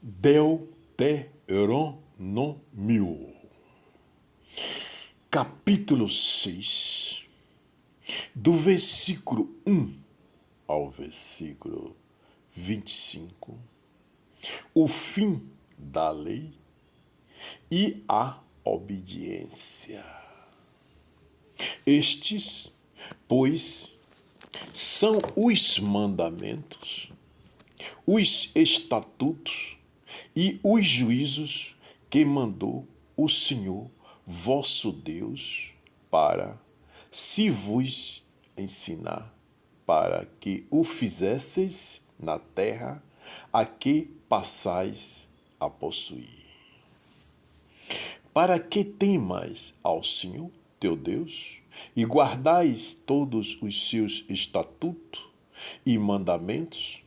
Deuteronômio, capítulo 6, do versículo 1 ao versículo 25, o fim da lei e a obediência. Estes, pois, são os mandamentos, os estatutos e os juízos que mandou o Senhor vosso Deus para se vos ensinar, para que o fizesseis na terra a que passais a possuir. Para que temais ao Senhor teu Deus e guardais todos os seus estatutos e mandamentos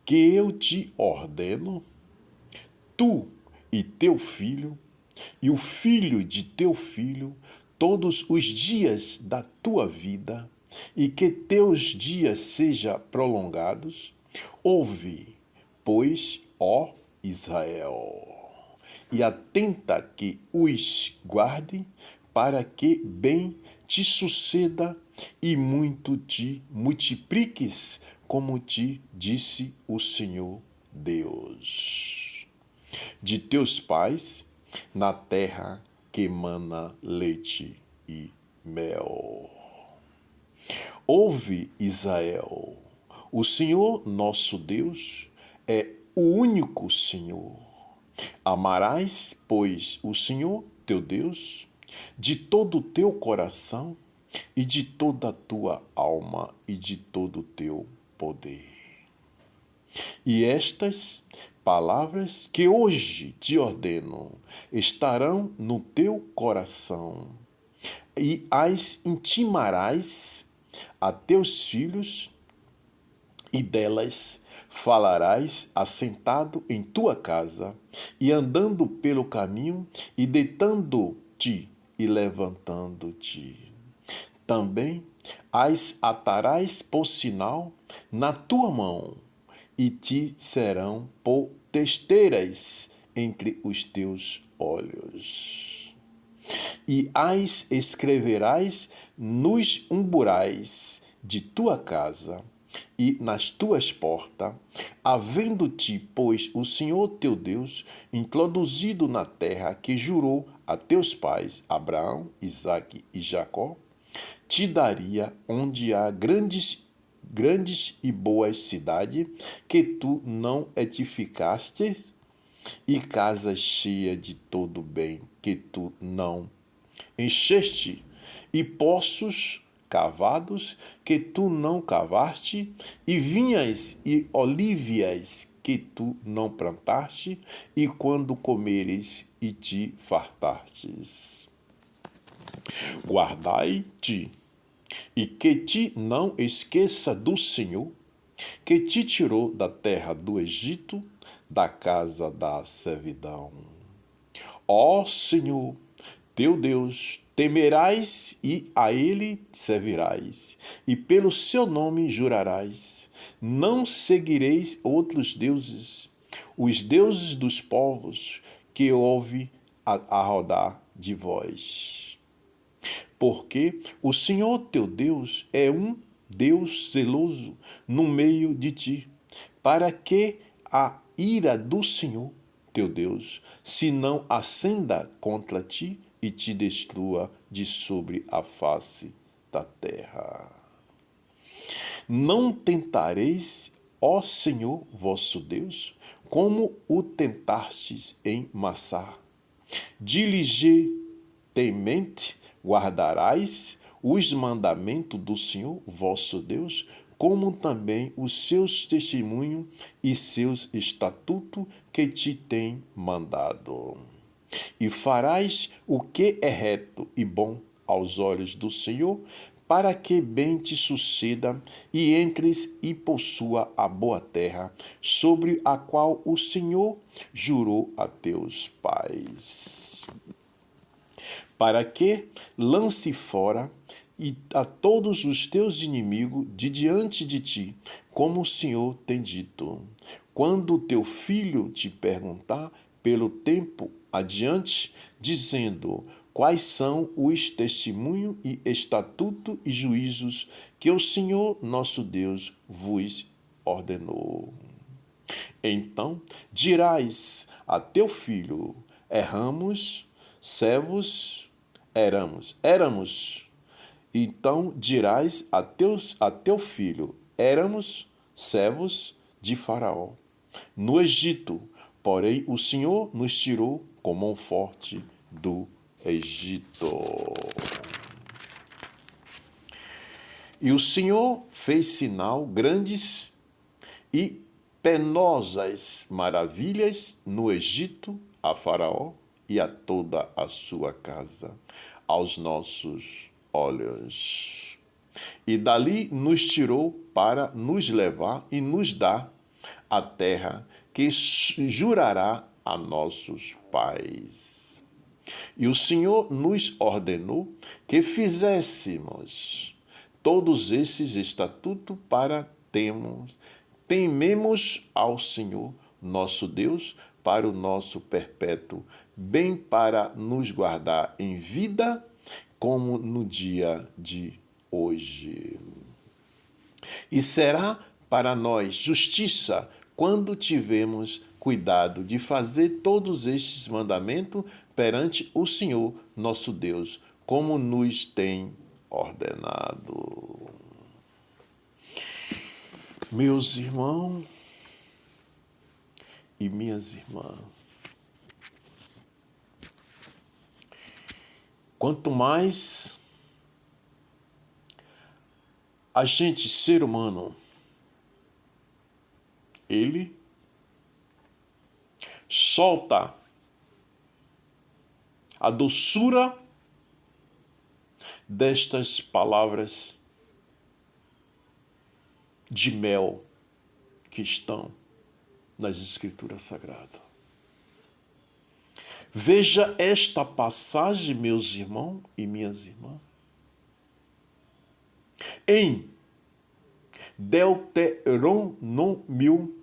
que eu te ordeno, tu e teu filho, e o filho de teu filho, todos os dias da tua vida, e que teus dias sejam prolongados. Ouve, pois, ó Israel, e atenta que os guarde, para que bem te suceda e muito te multipliques, como te disse o Senhor Deus de teus pais, na terra que mana leite e mel. Ouve, Israel, o Senhor nosso Deus é o único Senhor. Amarás, pois, o Senhor teu Deus de todo o teu coração e de toda a tua alma e de todo o teu poder. E estas palavras que hoje te ordeno estarão no teu coração, e as intimarás a teus filhos, e delas falarás assentado em tua casa, e andando pelo caminho, e deitando-te e levantando-te. Também as atarás por sinal na tua mão, e te serão por testeiras entre os teus olhos. E as escreverás nos umburais de tua casa e nas tuas portas, havendo-te, pois, o Senhor teu Deus introduzido na terra que jurou a teus pais, Abraão, Isaque e Jacó, te daria, onde há grandes e boas cidades que tu não edificaste, e casas cheias de todo bem que tu não encheste, e poços cavados que tu não cavaste, e vinhas e olívias que tu não plantaste, e quando comeres e te fartastes. Guardai-te, e que te não esqueça do Senhor, que te tirou da terra do Egito, da casa da servidão. Ó Senhor, teu Deus, temerás e a ele servirás, e pelo seu nome jurarás. Não seguireis outros deuses, os deuses dos povos que ouve a rodar de vós. Porque o Senhor teu Deus é um Deus zeloso no meio de ti, para que a ira do Senhor teu Deus se não acenda contra ti e te destrua de sobre a face da terra. Não tentareis, ó Senhor vosso Deus, como o tentastes em Massá. Diligentemente guardarás os mandamentos do Senhor vosso Deus, como também os seus testemunhos e seus estatutos que te tem mandado. E farás o que é reto e bom aos olhos do Senhor, para que bem te suceda e entres e possua a boa terra, sobre a qual o Senhor jurou a teus pais. Para que lance fora e a todos os teus inimigos de diante de ti, como o Senhor tem dito. quando teu filho te perguntar pelo tempo adiante, dizendo quais são os testemunhos e estatutos e juízos que o Senhor nosso Deus vos ordenou. Então dirás a teu filho: erramos, servos, éramos. Então dirás a teu filho: éramos servos de Faraó no Egito, porém o Senhor nos tirou com mão forte do Egito. E o Senhor fez sinal grandes e penosas maravilhas no Egito a Faraó e a toda a sua casa, aos nossos olhos. E dali nos tirou para nos levar e nos dar a terra que jurará a nossos pais. E o Senhor nos ordenou que fizéssemos todos esses estatutos para tememos ao Senhor nosso Deus para o nosso perpétuo bem, para nos guardar em vida como no dia de hoje. E será para nós justiça quando tivermos cuidado de fazer todos estes mandamentos perante o Senhor nosso Deus, como nos tem ordenado. Meus irmãos e minhas irmãs, quanto mais a gente, ser humano, ele solta a doçura destas palavras de mel que estão nas Escrituras Sagradas. Veja esta passagem, meus irmãos e minhas irmãs, em Deuteronômio,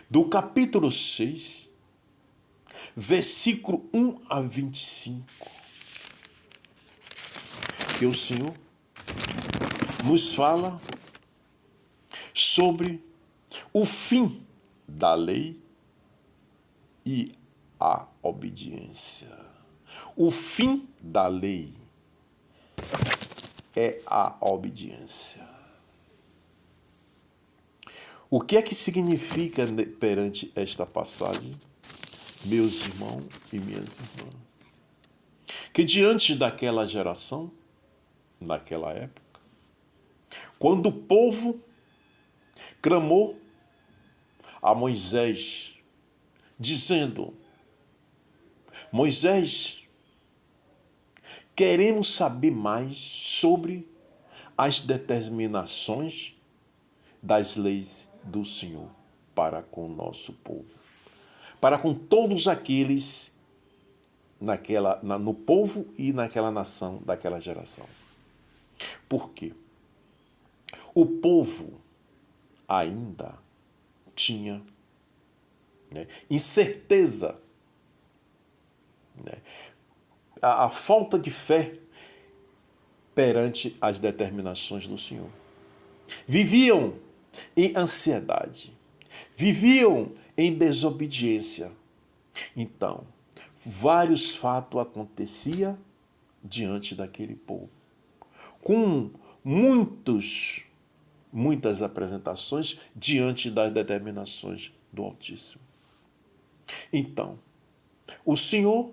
do capítulo 6, versículo 1 a 25, que o Senhor nos fala sobre o fim da lei e a obediência. O fim da lei é a obediência. O que é que significa perante esta passagem, meus irmãos e minhas irmãs? Que diante daquela geração, naquela época, quando o povo clamou a Moisés, dizendo: Moisés, queremos saber mais sobre as determinações das leis do Senhor para com o nosso povo, para com todos aqueles no povo e naquela nação daquela geração. Por quê? O povo ainda tinha incerteza, a falta de fé perante as determinações do Senhor. Viviam em ansiedade, viviam em desobediência. Então, vários fatos aconteciam diante daquele povo, com muitas apresentações diante das determinações do Altíssimo. Então, o Senhor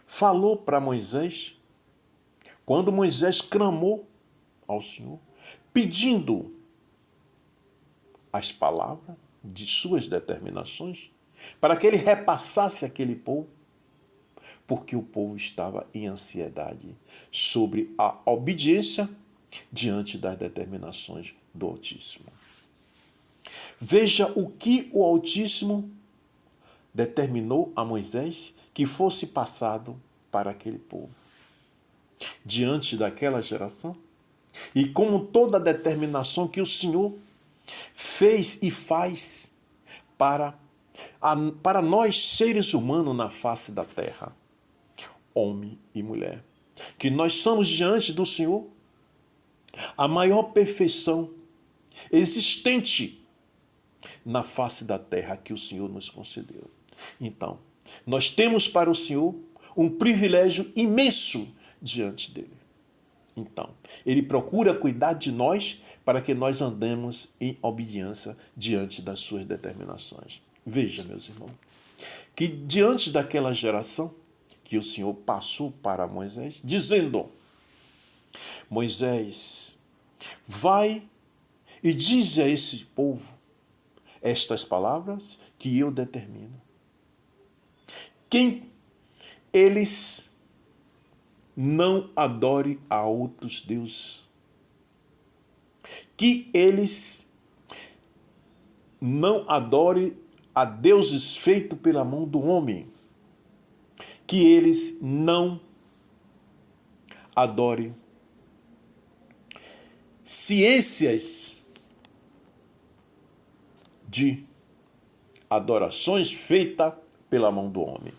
falou para Moisés, quando Moisés clamou ao Senhor, pedindo as palavras de suas determinações, para que ele repassasse aquele povo, porque o povo estava em ansiedade sobre a obediência diante das determinações do Altíssimo. Veja o que o Altíssimo determinou a Moisés que fosse passado para aquele povo. Diante daquela geração, e como toda a determinação que o Senhor fez e faz para nós seres humanos na face da terra, homem e mulher, que nós somos diante do Senhor a maior perfeição existente na face da terra que o Senhor nos concedeu. Então, nós temos para o Senhor um privilégio imenso diante dele. Então, ele procura cuidar de nós para que nós andemos em obediência diante das suas determinações. Veja, meus irmãos, que diante daquela geração que o Senhor passou para Moisés, dizendo: Moisés, vai e diz a esse povo estas palavras que eu determino. Quem eles não adore a outros deuses, que eles não adore a deuses feitos pela mão do homem, que eles não adorem ciências de adorações feitas pela mão do homem.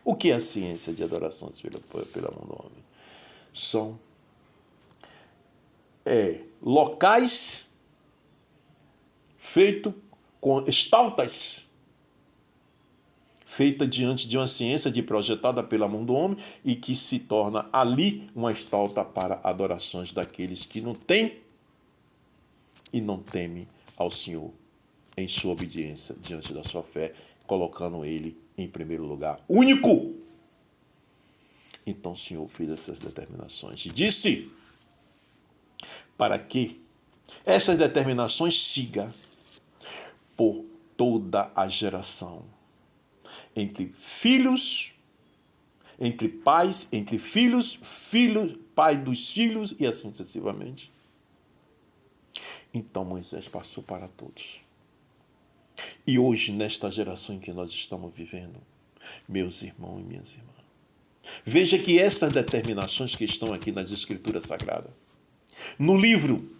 O que é a ciência de adorações pela mão do homem? São locais feitos com estaltas, feita diante de uma ciência projetada pela mão do homem e que se torna ali uma estalta para adorações daqueles que não têm e não temem ao Senhor em sua obediência diante da sua fé, colocando ele em primeiro lugar, único. Então o Senhor fez essas determinações e disse para que essas determinações sigam por toda a geração, entre filhos, entre pais, entre filhos, pai dos filhos e assim sucessivamente. Então Moisés passou para todos. E hoje, nesta geração em que nós estamos vivendo, meus irmãos e minhas irmãs, veja que essas determinações que estão aqui nas Escrituras Sagradas, no livro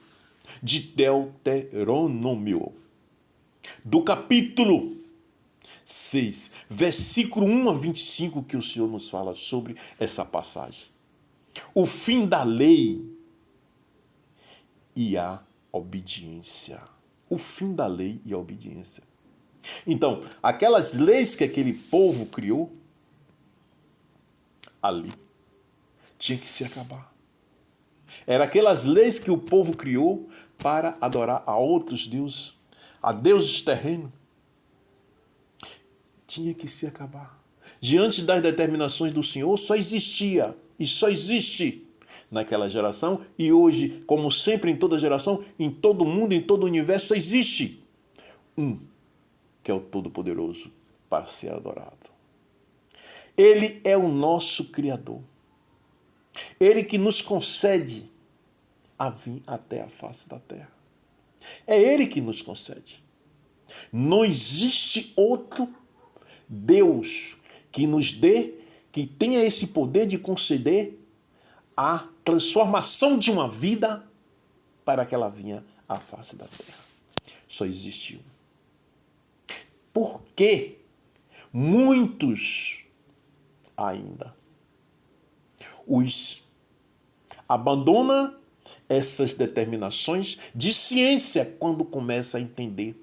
de Deuteronômio, do capítulo 6, versículo 1 a 25, que o Senhor nos fala sobre essa passagem. O fim da lei e a obediência. O fim da lei e a obediência. Então, aquelas leis que aquele povo criou, ali, tinha que se acabar. Era aquelas leis que o povo criou para adorar a outros deuses, a deuses terrenos. Tinha que se acabar. Diante das determinações do Senhor, só existia e só existe naquela geração, e hoje, como sempre em toda geração, em todo mundo, em todo o universo, só existe um, que é o Todo-Poderoso, para ser adorado. Ele é o nosso Criador. Ele que nos concede a vir até a face da terra. É Ele que nos concede. Não existe outro Deus que nos dê, que tenha esse poder de conceder a transformação de uma vida para que ela venha à face da terra. Só existe um. Por que muitos ainda os abandonam essas determinações de ciência quando começa a entender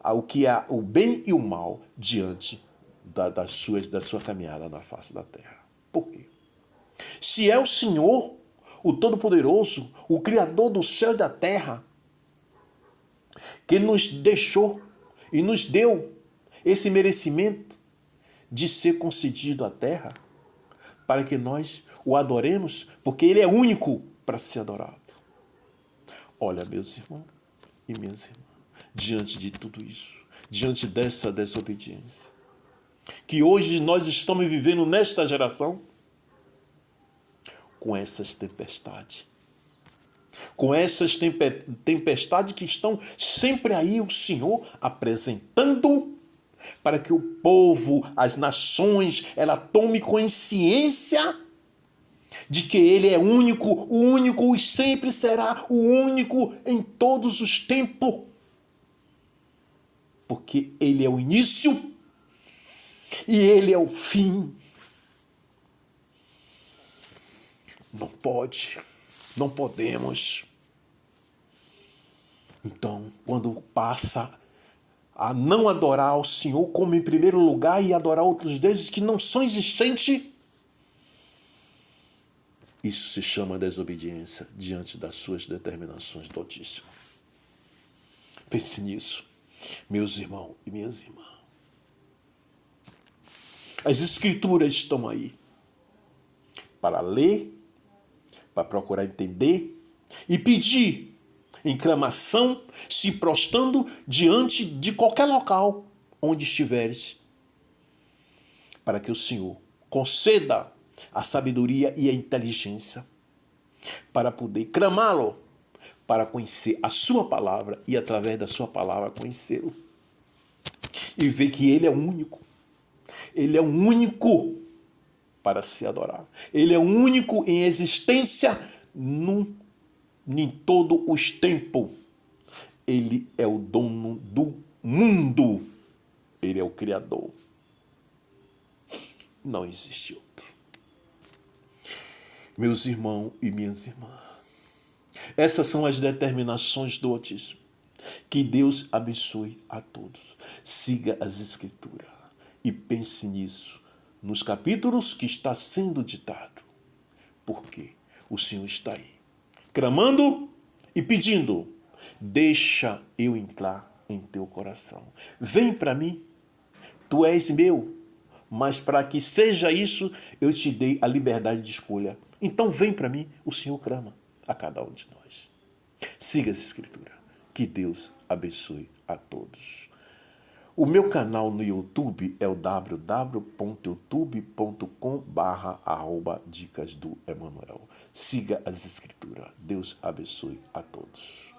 o que é o bem e o mal diante da sua caminhada na face da terra? Por quê? Se é o Senhor, o Todo-Poderoso, o Criador do céu e da terra, que nos deixou e nos deu esse merecimento de ser concedido à terra, para que nós o adoremos, porque Ele é único para ser adorado. Olha, meus irmãos e minhas irmãs, diante de tudo isso, diante dessa desobediência, que hoje nós estamos vivendo nesta geração, com essas tempestades. Com essas tempestades que estão sempre aí o Senhor apresentando para que o povo, as nações, ela tome consciência de que Ele é o único e sempre será o único em todos os tempos. Porque Ele é o início e Ele é o fim. Não podemos. Então, quando passa a não adorar ao Senhor como em primeiro lugar e adorar outros deuses que não são existentes, isso se chama desobediência diante das suas determinações do Altíssimo. Pense nisso, meus irmãos e minhas irmãs. As Escrituras estão aí para ler, para procurar entender e pedir em clamação, se prostrando diante de qualquer local onde estiveres, para que o Senhor conceda a sabedoria e a inteligência para poder clamá-lo, para conhecer a sua palavra e através da sua palavra conhecê-lo. E ver que Ele é o único. Ele é o único para se adorar. Ele é o único em existência em todos os tempos. Ele é o dono do mundo. Ele é o Criador. Não existe outro. Meus irmãos e minhas irmãs, essas são as determinações do Altíssimo. Que Deus abençoe a todos. Siga as Escrituras e pense nisso, nos capítulos que está sendo ditado. Porque o Senhor está aí, clamando e pedindo: deixa eu entrar em teu coração. Vem para mim, tu és meu, mas para que seja isso, eu te dei a liberdade de escolha. Então vem para mim, o Senhor clama a cada um de nós. Siga essa Escritura. Que Deus abençoe a todos. O meu canal no YouTube é o www.youtube.com/dicas do Emanuel. Siga as Escrituras. Deus abençoe a todos.